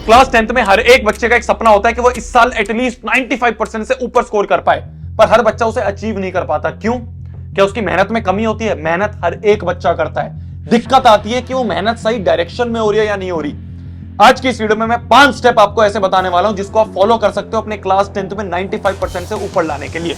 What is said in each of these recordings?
Class 10th में हर एक बच्चे का एक सपना होता है कि वो इस साल एटलीस्ट 95% से ऊपर स्कोर कर पाए, पर हर बच्चा उसे अचीव नहीं कर पाता। क्यों? क्या उसकी मेहनत में कमी होती है? मेहनत हर एक बच्चा करता है, दिक्कत आती है कि वो मेहनत सही डायरेक्शन में हो रही है या नहीं हो रही। आज की इस वीडियो में मैं 5 स्टेप आपको ऐसे बताने वाला हूं जिसको आप फॉलो कर सकते हो अपने क्लास 10th में 95% से ऊपर लाने के लिए।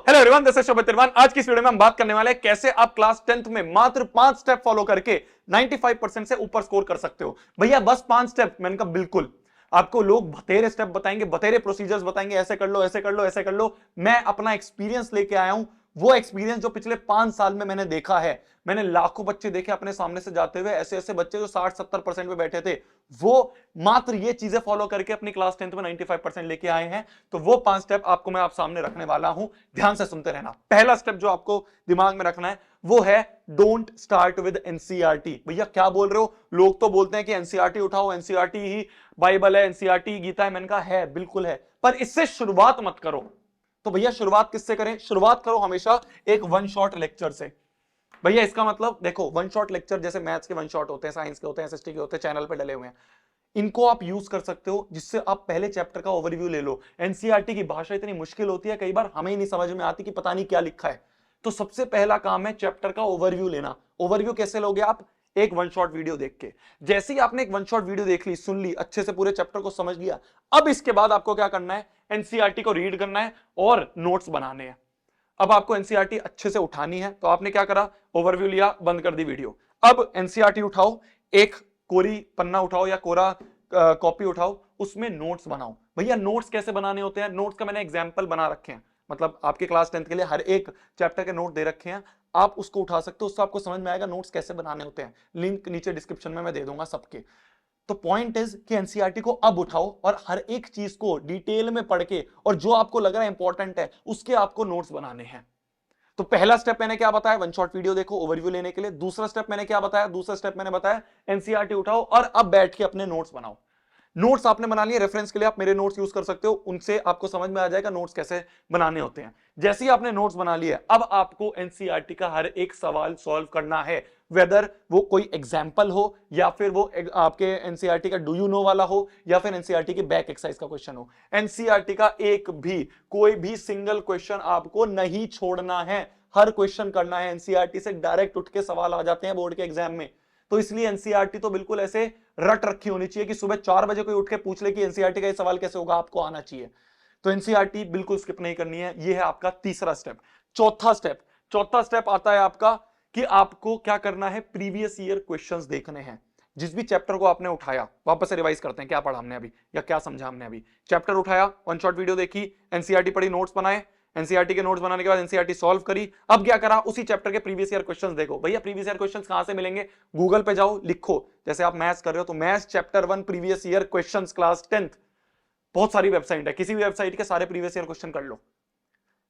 हेलो एवरीवन, दिस इज शोभित तिरवान। आज की इस वीडियो में हम बात करने वाले हैं कैसे आप क्लास 10th में मात्र 5 स्टेप फॉलो करके 95% से ऊपर स्कोर कर सकते हो। भैया बस 5 स्टेप? मैंने कहा बिल्कुल, आपको लोग बतेरे स्टेप बताएंगे, बतेरे प्रोसीजर्स बताएंगे, ऐसे कर लो, ऐसे कर लो, ऐसे कर लो। मैं अपना एक्सपीरियंस लेके आया हूं, वो एक्सपीरियंस जो पिछले 5 साल में मैंने देखा है। मैंने लाखों बच्चे देखे अपने सामने से जाते हुए, ऐसे ऐसे बच्चे जो 60-70% पे बैठे थे, वो मात्र ये चीजें फॉलो करके अपनी क्लास 10th में 95% लेके आए हैं। तो वो 5 स्टेप आपको मैं आप सामने रखने वाला हूं, ध्यान से सुनते रहना। पहला स्टेप जो आपको दिमाग में रखना है वो है डोंट स्टार्ट विद एनसीईआरटी। भैया क्या बोल रहे हो? लोग तो बोलते हैं कि एनसीईआरटी उठाओ, एनसीईआरटी ही बाइबल है, एनसीईआरटी गीता है। मैंने कहा है, बिल्कुल है, पर इससे शुरुआत मत करो। तो भैया शुरुआत किससे करें? शुरुआत करो हमेशा एक वन शॉट लेक्चर से। भैया इसका मतलब देखो, वन शॉट लेक्चर जैसे मैथ्स के वन शॉट होते हैं, साइंस के होते हैं, एसएसटी के होते हैं, चैनल पे डले हुए हैं, इनको आप यूज कर सकते हो जिससे आप पहले चैप्टर का ओवरव्यू ले लो। एनसीईआरटी की भाषा इतनी मुश्किल होती है, कई बार हमें ही नहीं समझ में आती कि पता नहीं क्या लिखा है। तो सबसे पहला काम है चैप्टर का ओवरव्यू लेना। ओवरव्यू कैसे लोगे आप? एक वन शॉट वीडियो देख के। जैसे ही आपने एक वन शॉट वीडियो देख ली, सुन ली, अच्छे से पूरे चैप्टर को समझ लिया, अब इसके बाद आपको क्या करना है? एनसीईआरटी को रीड करना है और नोट्स बनाने हैं। अब आपको एनसीईआरटी अच्छे से उठानी है, तो आपने क्या करा? ओवरव्यू लिया, बंद कर दी वीडियो। अब एनसीईआरटी उठाओ, एक कोरी पन्ना उठाओ या कोरा कॉपी उठाओ, उसमें नोट्स बनाओ। भैया नोट्स कैसे बनाने होते हैं? नोट्स का मैंने एग्जांपल बना रखे हैं, मतलब आपके क्लास 10th के लिए हर एक चैप्टर के नोट दे रखे हैं, आप उसको उठा सकते हो, उससे आपको समझ में आएगा नोट्स कैसे बनाने होते हैं। लिंक नीचे डिस्क्रिप्शन में मैं दे दूंगा सबके। तो पॉइंट इज कि एनसीईआरटी को अब उठाओ और हर एक चीज को डिटेल में पढ़ के, और जो आपको लग रहा है इंपॉर्टेंट है उसके आपको नोट्स बनाने हैं। तो पहला स्टेप मैंने क्या बताया? वन शॉट वीडियो देखो ओवरव्यू लेने के लिए। दूसरा स्टेप मैंने क्या बताया? दूसरा स्टेप मैंने बताया एनसीईआरटी उठाओ और अब बैठ के अपने नोट्स बनाओ। नोट्स आपने बना लिए, रेफरेंस के लिए आप मेरे नोट्स यूज कर सकते हो, उनसे आपको समझ में आ जाएगा नोट्स कैसे बनाने होते हैं। जैसे ही आपने नोट्स बना लिए, अब आपको एनसीईआरटी का हर एक सवाल सॉल्व करना है, वेदर वो कोई एग्जाम्पल हो या फिर वो आपके एनसीईआरटी का डू यू नो वाला हो या फिर एनसीईआरटी के बैक एक्सरसाइज का क्वेश्चन हो। एनसीईआरटी का एक भी कोई भी सिंगल क्वेश्चन आपको नहीं छोड़ना है, हर क्वेश्चन करना है। एनसीईआरटी से डायरेक्ट उठ के सवाल आ जाते हैं बोर्ड के एग्जाम में, तो इसलिए एनसीईआरटी तो बिल्कुल ऐसे रट रखी होनी चाहिए कि सुबह 4 बजे कोई उठ के पूछ ले कि एनसीईआरटी का ये सवाल कैसे होगा, आपको आना चाहिए। तो एनसीईआरटी बिल्कुल स्किप नहीं करनी है। ये है आपका तीसरा स्टेप। चौथा स्टेप आता है आपका कि आपको क्या करना है? प्रीवियस ईयर क्वेश्चंस देखने हैं। जिस भी चैप्टर को आपने उठाया, वापस से रिवाइज करते हैं क्या पढ़ा हमने अभी या क्या समझा हमने अभी। चैप्टर उठाया, वन शॉट वीडियो देखी, एनसीईआरटी पढ़ी, नोट्स बनाए, एनसीईआरटी के नोट्स बनाने के बाद एनसीईआरटी सॉल्व करी। अब क्या करा? उसी चैप्टर के प्रीवियस ईयर क्वेश्चंस देखो। भैया प्रीवियस ईयर क्वेश्चंस कहां से मिलेंगे? गूगल पे जाओ, लिखो, जैसे आप मैथ्स कर रहे हो तो maths chapter 1 previous year questions class 10th, बहुत सारी वेबसाइट है, किसी भी वेबसाइट के सारे प्रीवियस ईयर क्वेश्चन कर लो।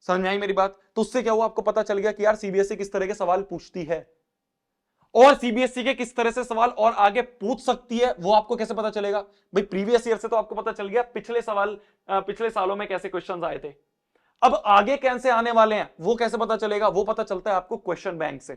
समझ में आई मेरी बात? तो उससे क्या हुआ? आपको पता चल गया कि यार सीबीएसई किस तरह के सवाल पूछती है और सीबीएसई के किस तरह से सवाल और आगे पूछ सकती है। वो आपको कैसे पता चलेगा? भाई प्रीवियस ईयर से तो आपको पता चल गया पिछले सवाल, पिछले सालों में कैसे क्वेश्चंस आए थे। अब आगे कैसे आने वाले हैं वो कैसे पता चलेगा? वो पता चलता है आपको क्वेश्चन बैंक से।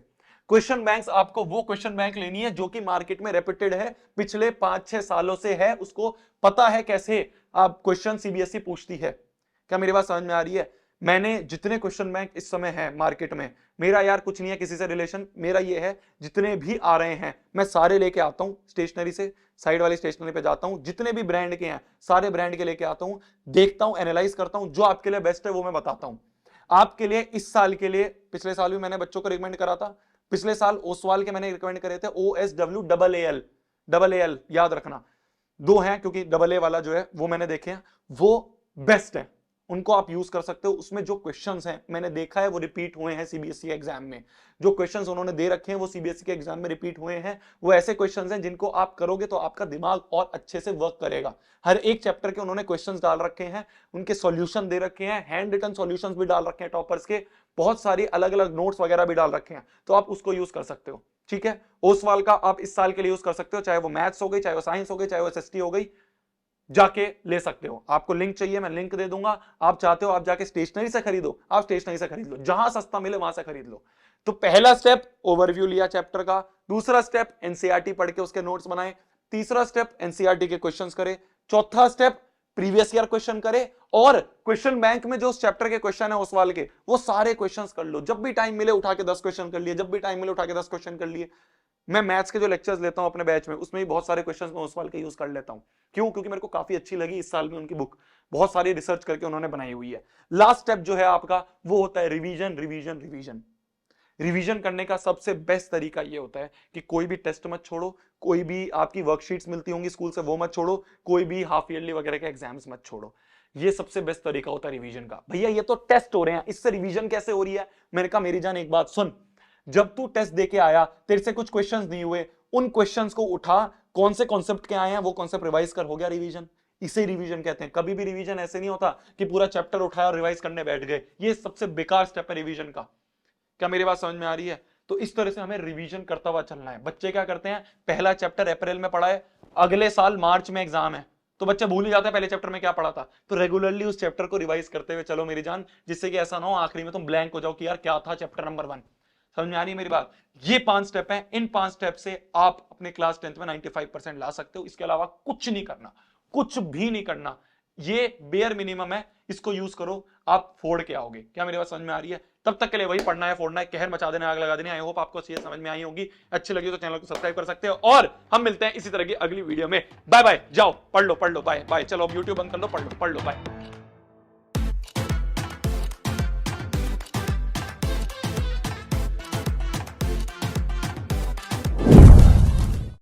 क्वेश्चन बैंक्स, आपको वो क्वेश्चन बैंक लेनी है जो कि मार्केट में रेपिटेड है, पिछले 5-6 सालों से है, उसको पता है कैसे आप क्वेश्चन सीबीएसई पूछती है। क्या मेरी बात समझ में आ रही है? मैंने जितने क्वेश्चन बैंक इस समय है मार्केट में, मेरा यार कुछ नहीं है किसी से रिलेशन, मेरा ये है जितने भी आ रहे हैं मैं सारे लेके आता हूं स्टेशनरी से, साइड वाली स्टेशनरी पे जाता हूं, जितने भी ब्रांड के हैं सारे ब्रांड के लेके आता हूं, देखता हूं, एनालाइज करता हूं, जो आपके लिए बेस्ट है वो मैं बताता हूं। आपके लिए इस साल के लिए, पिछले साल भी मैंने बच्चों को रिकमेंड करा था, पिछले साल ओसवाल के मैंने रिकमेंड करे थे, OSWAAL, डबल एल याद रखना, 2 हैं क्योंकि डबल ए वाला जो है वो मैंने देखे हैं, वो बेस्ट है, उनको आप यूज कर सकते हो। उसमें जो क्वेश्चंस हैं मैंने देखा है वो रिपीट हुए हैं सीबीएसई एग्जाम में, जो क्वेश्चंस उन्होंने दे रखे हैं वो सीबीएसई के एग्जाम में रिपीट हुए हैं। वो ऐसे क्वेश्चंस हैं जिनको आप करोगे तो आपका दिमाग और अच्छे से वर्क करेगा। हर एक चैप्टर के उन्होंने क्वेश्चंस डाल रखे हैं, उनके सॉल्यूशन दे रखे हैं, हैंड रिटन सॉल्यूशंस भी डाल रखे हैं टॉपर्स के, बहुत सारी अलग अलग नोट्स वगैरह भी डाल रखे हैं, तो आप उसको यूज कर सकते हो। ठीक है, ओसवाल का आप इस साल के लिए यूज कर सकते हो, चाहे वो मैथ्स हो गई, चाहे वो साइंस हो गई, चाहे वो एसएसटी हो गई, जाके ले सकते हो। आपको लिंक चाहिए, मैं लिंक दे दूंगा। आप चाहते हो आप जाके स्टेशनरी से खरीदो, आप स्टेशनरी से खरीद लो, जहां सस्ता मिले वहां से खरीद लो। तो पहला स्टेप ओवरव्यू लिया चैप्टर का, दूसरा स्टेप एनसीईआरटी पढ़ के उसके नोट्स बनाए, तीसरा स्टेप एनसीईआरटी के क्वेश्चंस करे, चौथा स्टेप प्रीवियस ईयर क्वेश्चन करे, और क्वेश्चन बैंक में जो उस चैप्टर के क्वेश्चन है उस वाले के वो सारे क्वेश्चंस कर लो। जब भी टाइम मिले उठा के 10 क्वेश्चन कर लिए, जब भी टाइम मिले उठा के 10 क्वेश्चन कर लिए। मैं मैथ्स के जो लेक्चर्स लेता हूं अपने बैच में, उसमें भी बहुत सारे क्वेश्चंस मैं उस वाले के यूज कर लेता हूं। क्यों? क्योंकि मेरे को काफी अच्छी लगी इस साल में उनकी बुक, बहुत सारी रिसर्च करके उन्होंने बनाई हुई है। लास्ट स्टेप जो है आपका वो होता है रिवीजन, रिवीजन, रिवीजन। रिवीजन करने का सबसे बेस्ट तरीका ये होता है कि कोई भी टेस्ट मत छोड़ो, कोई भी आपकी वर्कशीट्स मिलती होंगी स्कूल से वो मत छोड़ो, कोई भी हाफ ईयरली वगैरह के एग्जाम्स मत छोड़ो। ये सबसे बेस्ट तरीका होता है रिवीजन का। भैया ये तो टेस्ट हो रहे हैं, इससे रिवीजन कैसे हो रही है? मैंने कहा मेरी जान एक बात सुन, जब तू टेस्ट देके आया, तेरे से कुछ क्वेश्चंस नहीं हुए, उन क्वेश्चंस को उठा, कौन से कॉन्सेप्ट के आए हैं वो कॉन्सेप्ट रिवाइज कर, हो गया रिवीजन। इसे रिवीजन कहते हैं। कभी भी रिवीजन ऐसे नहीं होता कि पूरा चैप्टर उठाया और रिवाइज करने बैठ गए, ये सबसे बेकार स्टेप है रिवीजन का। क्या मेरी बात समझ में आ रही है? तो इस तरह से हमें रिवीजन करता हुआ चलना है। बच्चे क्या करते हैं, पहला चैप्टर अप्रैल में पढ़ा है, अगले साल मार्च में एग्जाम है, तो बच्चे भूल ही जाते हैं पहले चैप्टर में क्या पढ़ा था। तो रेगुलरली उस चैप्टर को रिवाइज करते हुए चलो मेरी जान, जिससे कि ऐसा ना हो आखिरी में तुम ब्लैंक हो जाओ कि यार क्या था चैप्टर नंबर 1। समझ में आ रही है मेरी बात? ये 5 स्टेप हैं, इन 5 स्टेप से आप अपने क्लास 10th में 95% ला सकते हो। इसके अलावा कुछ नहीं करना, कुछ भी नहीं करना। ये बेयर मिनिमम है, इसको यूज करो, आप फोड़ के आओगे। क्या मेरी बात समझ में आ रही है? तब तक के लिए वही पढ़ना है, फोड़ना है, कहर मचा देना, आग लगा देनी। आई होप आपको चीजें समझ में आई होगी। अच्छी लगी तो चैनल को सब्सक्राइब कर सकते हो, और हम मिलते हैं इसी तरह की अगली वीडियो में। बाय बाय, जाओ पढ़ लो, बाय बाय। चलो अब यूट्यूब बंद कर लो, पढ़ लो, बाय।